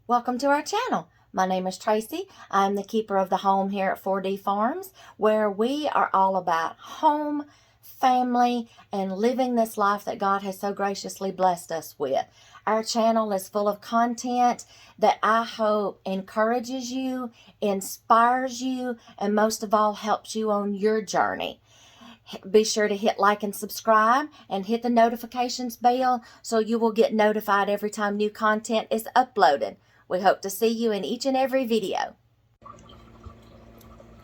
Welcome to our channel. My name is Tracy. I'm the keeper of the home here at 4D Farms, where we are all about home, family, and living this life that God has so graciously blessed us with. Our channel is full of content that I hope encourages you, inspires you, and most of all helps you on your journey. Be sure to hit like and subscribe and hit the notifications bell so you will get notified every time new content is uploaded. We hope to see you in each and every video.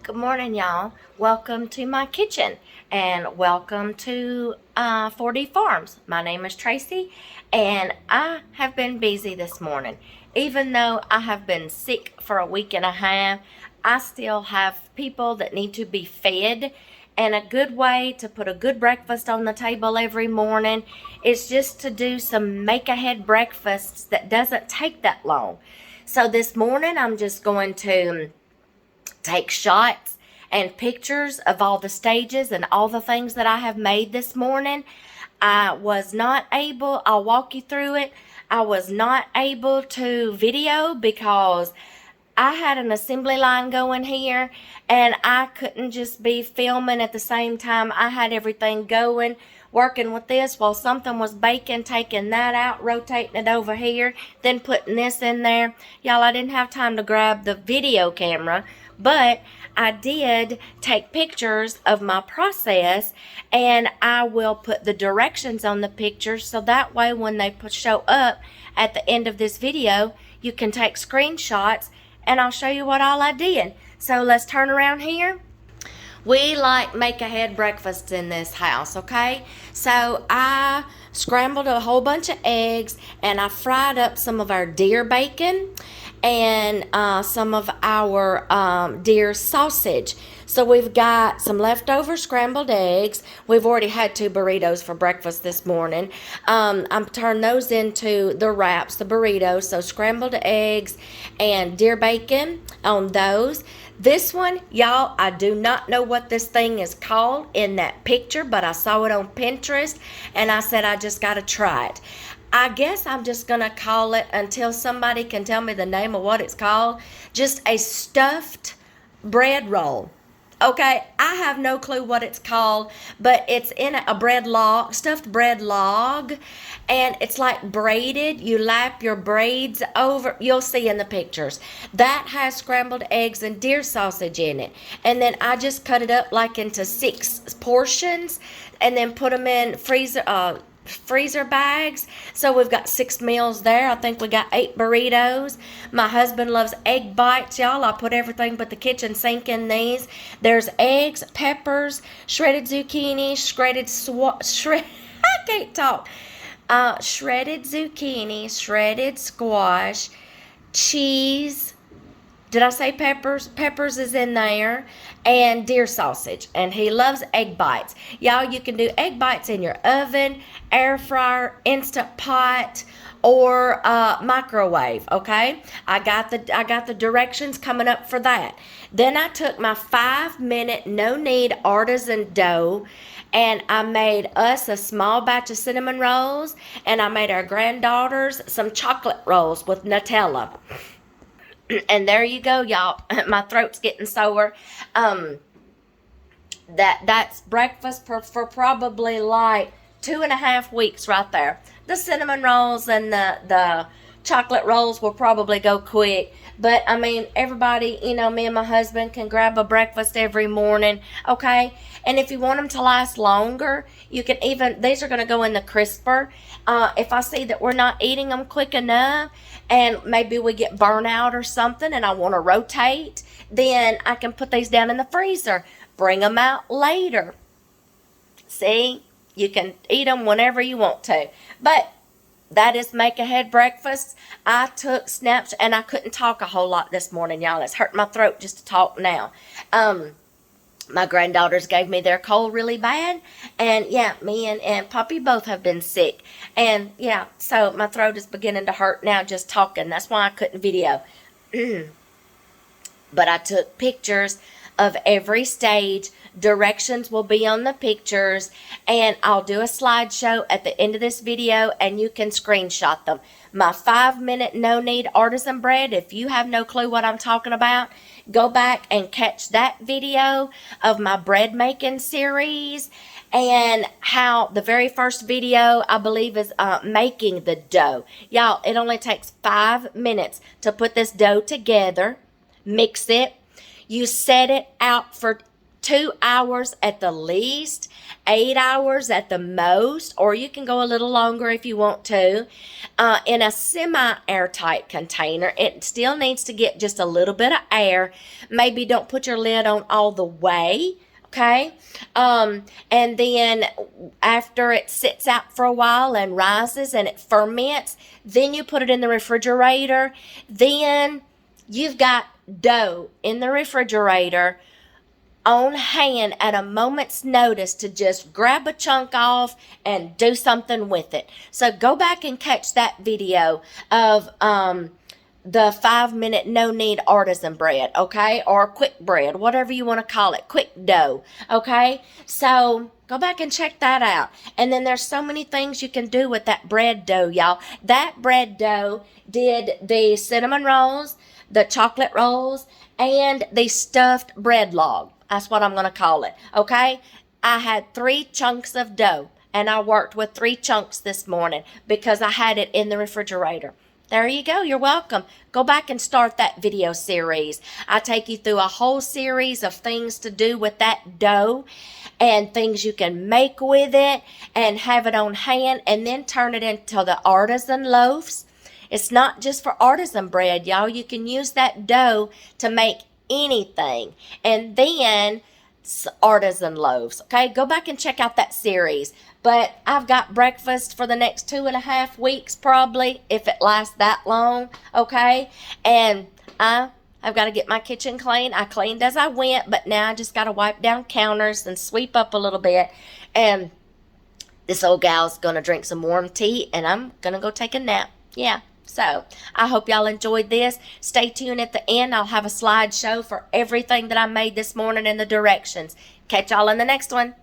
Good morning, y'all. Welcome to my kitchen and welcome to 4D Farms. My name is Tracy and I have been busy this morning. Even though I have been sick for a week and a half, I still have people that need to be fed. And a good way to put a good breakfast on the table every morning is just to do some make-ahead breakfasts that doesn't take that long. So this morning I'm just going to take shots and pictures of all the stages and all the things that I have made this morning. I'll walk you through it. I was not able to video because I had an assembly line going here and I couldn't just be filming at the same time. I had everything going, working with this while something was baking, taking that out, rotating it over here, then putting this in there. Y'all, I didn't have time to grab the video camera, but I did take pictures of my process, and I will put the directions on the pictures so that way when they show up at the end of this video, you can take screenshots and I'll show you what all I did. So let's turn around here. We like make-ahead breakfasts in this house, okay? So I scrambled a whole bunch of eggs and I fried up some of our deer bacon and some of our deer sausage. So we've got some leftover scrambled eggs. We've already had 2 burritos for breakfast this morning. I'm turning those into the wraps, the burritos. So scrambled eggs and deer bacon on those. This one, y'all, I do not know what this thing is called in that picture, but I saw it on Pinterest and I said I just got to try it. I guess I'm just going to call it, until somebody can tell me the name of what it's called, just a stuffed bread roll. Okay, I have no clue what it's called, but it's in a bread log, stuffed bread log, and it's like braided. You lap your braids over. You'll see in the pictures. That has scrambled eggs and deer sausage in it. And then I just cut it up like into 6 portions and then put them in freezer bags. So we've got 6 meals there. I think we got 8 burritos. My husband loves egg bites, y'all. I put everything but the kitchen sink in these. There's eggs, peppers, shredded zucchini, I can't talk. Shredded zucchini, shredded squash, cheese. Did I say peppers? Peppers is in there, and deer sausage. And he loves egg bites. Y'all, you can do egg bites in your oven, air fryer, Instant Pot, or microwave, okay? I got the directions coming up for that. Then I took my 5-minute no-knead artisan dough and I made us a small batch of cinnamon rolls, and I made our granddaughters some chocolate rolls with Nutella. And there you go, y'all. My throat's getting sore. That's breakfast for probably like 2.5 weeks right there. The cinnamon rolls and the chocolate rolls will probably go quick. But, I mean, everybody, me and my husband can grab a breakfast every morning, okay? And if you want them to last longer, you can these are going to go in the crisper. If I see that we're not eating them quick enough and maybe we get burnout or something and I want to rotate, then I can put these down in the freezer, bring them out later. See, you can eat them whenever you want to. But that is make-ahead breakfast. I took snaps and I couldn't talk a whole lot this morning, y'all. It's hurting my throat just to talk now. My granddaughters gave me their cold really bad. And yeah, me and Poppy both have been sick. And yeah, so my throat is beginning to hurt now just talking. That's why I couldn't video. But I took pictures of every stage. Directions will be on the pictures, and I'll do a slideshow at the end of this video, and you can screenshot them. My 5-minute no-knead artisan bread, if you have no clue what I'm talking about, go back and catch that video of my bread making series, and how the very first video, I believe, is making the dough. Y'all, it only takes 5 minutes to put this dough together, mix it. You set it out for 2 hours at the least, 8 hours at the most, or you can go a little longer if you want to, in a semi-airtight container. It still needs to get just a little bit of air. Maybe don't put your lid on all the way, okay? And then after it sits out for a while and rises and it ferments, then you put it in the refrigerator. Then you've got dough in the refrigerator on hand at a moment's notice to just grab a chunk off and do something with it. So go back and catch that video of the 5-minute no-knead artisan bread, okay? Or quick bread, whatever you want to call it, quick dough, okay? So go back and check that out. And then there's so many things you can do with that bread dough, y'all. That bread dough did the cinnamon rolls, the chocolate rolls, and the stuffed bread log. That's what I'm going to call it, okay? I had 3 chunks of dough, and I worked with 3 chunks this morning because I had it in the refrigerator. There you go. You're welcome. Go back and start that video series. I take you through a whole series of things to do with that dough and things you can make with it and have it on hand, and then turn it into the artisan loaves. It's not just for artisan bread, y'all. You can use that dough to make anything. And then artisan loaves, okay? Go back and check out that series. But I've got breakfast for the next 2.5 weeks, probably, if it lasts that long, okay? And I've got to get my kitchen clean. I cleaned as I went, but now I just got to wipe down counters and sweep up a little bit. And this old gal's going to drink some warm tea, and I'm going to go take a nap. Yeah. So, I hope y'all enjoyed this. Stay tuned at the end. I'll have a slideshow for everything that I made this morning and the directions. Catch y'all in the next one.